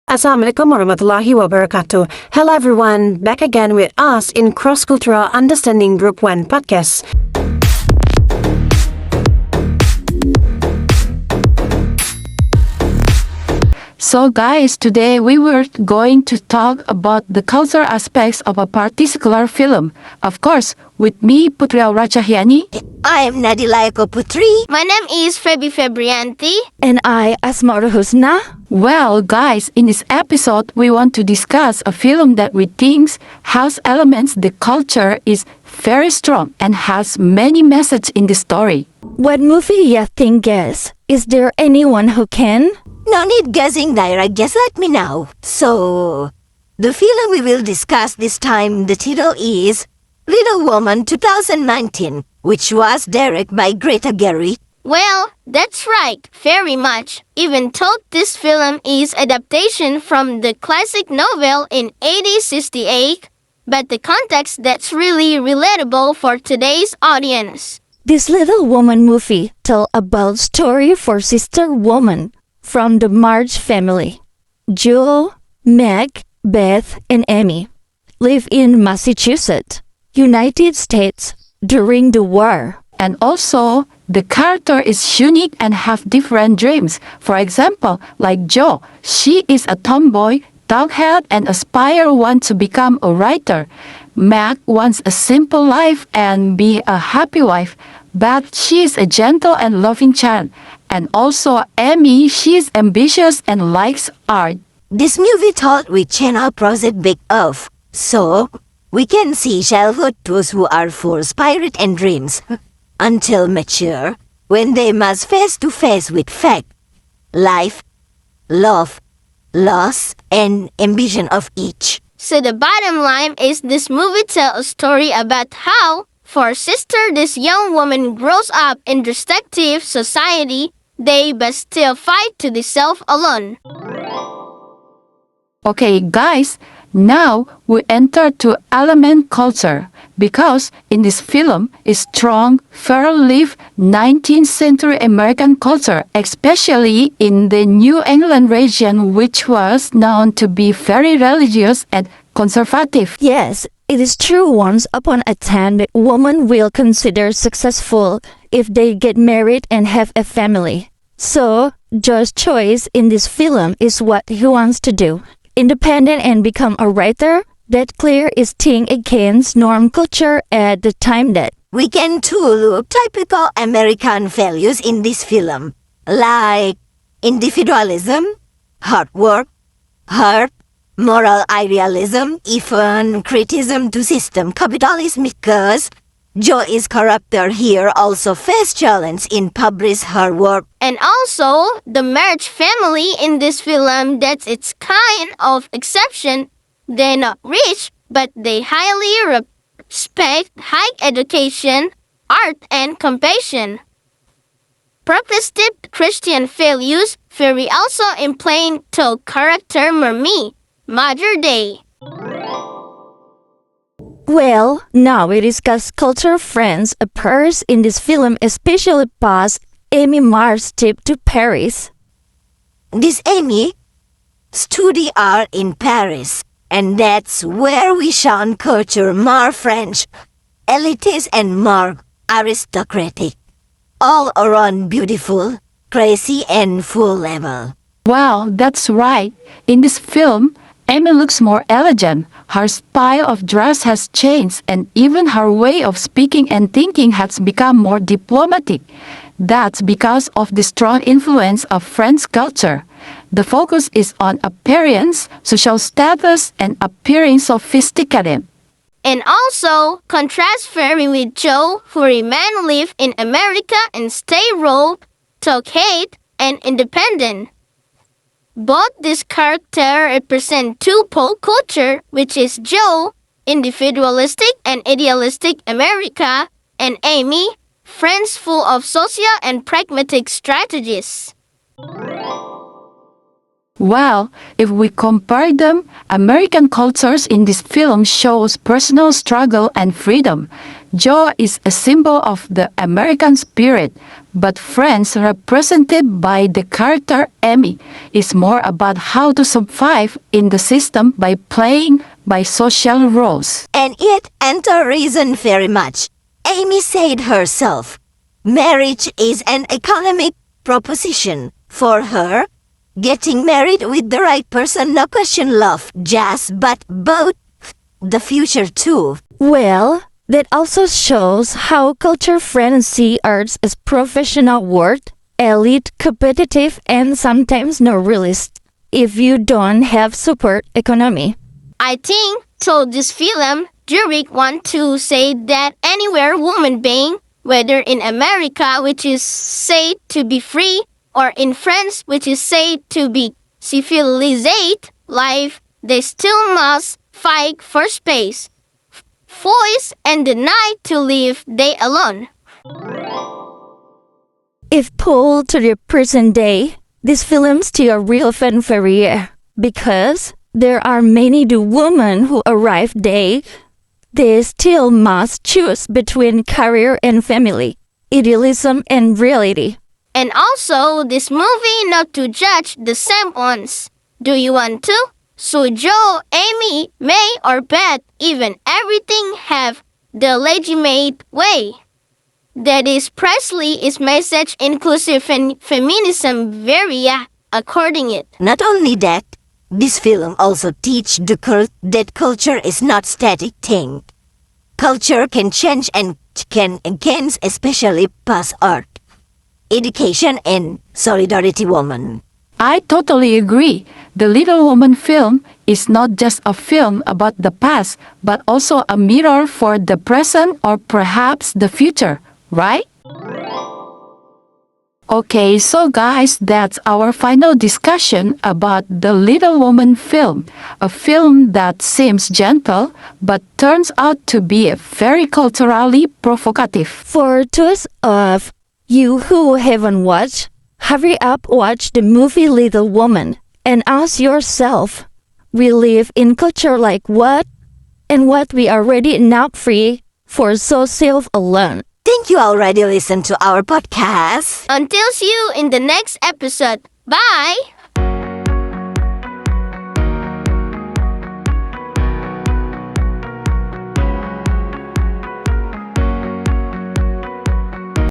Assalamualaikum warahmatullahi wabarakatuh. Hello everyone, back again with us in Cross Cultural Understanding Group 1 podcast. So guys, today we were going to talk about the cultural aspects of a particular film. Of course, with me, Putri Rajahyani. I am Nadila Eko Putri. My name is Febi Febrianti. And I, Asma Husna. Well, guys, in this episode, we want to discuss a film that we think has elements the culture is very strong and has many messages in the story. What movie you think guess? Is there anyone who can? No need guessing, Naira, just let me know. So, the film we will discuss this time, the title is Little Woman 2019, which was directed by Greta Gerwig. Well, that's right, very much. Even though this film is adaptation from the classic novel in 1868, but the context that's really relatable for today's audience. This Little Woman movie tells about story for sister woman from the March family. Joe, Meg, Beth, and Amy live in Massachusetts, United States during the war. And also, the character is unique and have different dreams. For example, like Jo, she is a tomboy, dark-haired, and aspire wants to become a writer. Meg wants a simple life and be a happy wife, but she is a gentle and loving child. And also Amy, she is ambitious and likes art. This movie thought we channel project big of, so we can see childhood those who are full spirit and dreams, until mature, when they must face to face with fact, life, love, loss, and ambition of each. So the bottom line is this movie tells a story about how, for sister, this young woman grows up in destructive society, they but still fight to the self alone. Okay, guys, now we enter to element culture because in this film is strong, fair-lived 19th century American culture, especially in the New England region, which was known to be very religious and conservative. Yes, it is true once upon a time that women will consider successful if they get married and have a family. So, Joe's choice in this film is what he wants to do. Independent and become a writer, that clear is thing against norm culture at the time that We can too look typical American values in this film, like individualism, hard work, heart, moral idealism, even criticism to system capitalism because Joe is character here also face challenge in publish her work. And also, the marriage family in this film, that's its kind of exception. They're not rich, but they highly respect high education, art, and compassion. Progressive Christian values vary also in playing to character Mermi, Mother Day. Well, now we discuss cultural friends appears in this film, especially past Amy March's trip to Paris. This Amy study art in Paris, and that's where we shown culture more French, elitist and more aristocratic. All around beautiful, crazy and full level. Wow, that's right. In this film, Amy looks more elegant. Her style of dress has changed and even her way of speaking and thinking has become more diplomatic. That's because of the strong influence of French culture. The focus is on appearance, social status, and appearing sophisticated. And also, contrast very with Joe, who remain live in America and stay robed, talk hate, and independent. Both this character represent two pole culture, which is Joe, individualistic and idealistic America, and Amy, friends full of social and pragmatic strategies. Well, if we compare them, American cultures in this film shows personal struggle and freedom. Joe is a symbol of the American spirit, but Friends, represented by the character Amy, is more about how to survive in the system by playing by social roles. And it enter reason very much. Amy said herself, marriage is an economic proposition. For her, getting married with the right person no question love, just but both the future too. Well, that also shows how culture friends see arts as professional work, elite, competitive, and sometimes no realist if you don't have support economy. I think through this film, Jurek want to say that anywhere woman being, whether in America, which is said to be free, or in France, which is said to be civilized life, they still must fight for space, voice, and the night to live they alone. If pulled to the present day, this film still relevant for year because there are many the women who arrive they still must choose between career and family, idealism and reality. And also, this movie not to judge the same ones. Do you want to? So Joe, Amy, May, or Beth, even everything have the legitimate way. That is precisely its message inclusive and feminism very according it. Not only that, this film also teach the that culture is not static thing. Culture can change and can against especially past art, education and solidarity woman. I totally agree. The Little Woman film is not just a film about the past, but also a mirror for the present or perhaps the future, right? Okay, so guys, that's our final discussion about the Little Woman film, a film that seems gentle but turns out to be very culturally provocative. For those of you who haven't watched, hurry up, watch the movie Little Woman and ask yourself, we live in culture like what? And what we are already not free for so self-alone. Thank you already listened to our podcast. Until see you in the next episode. Bye!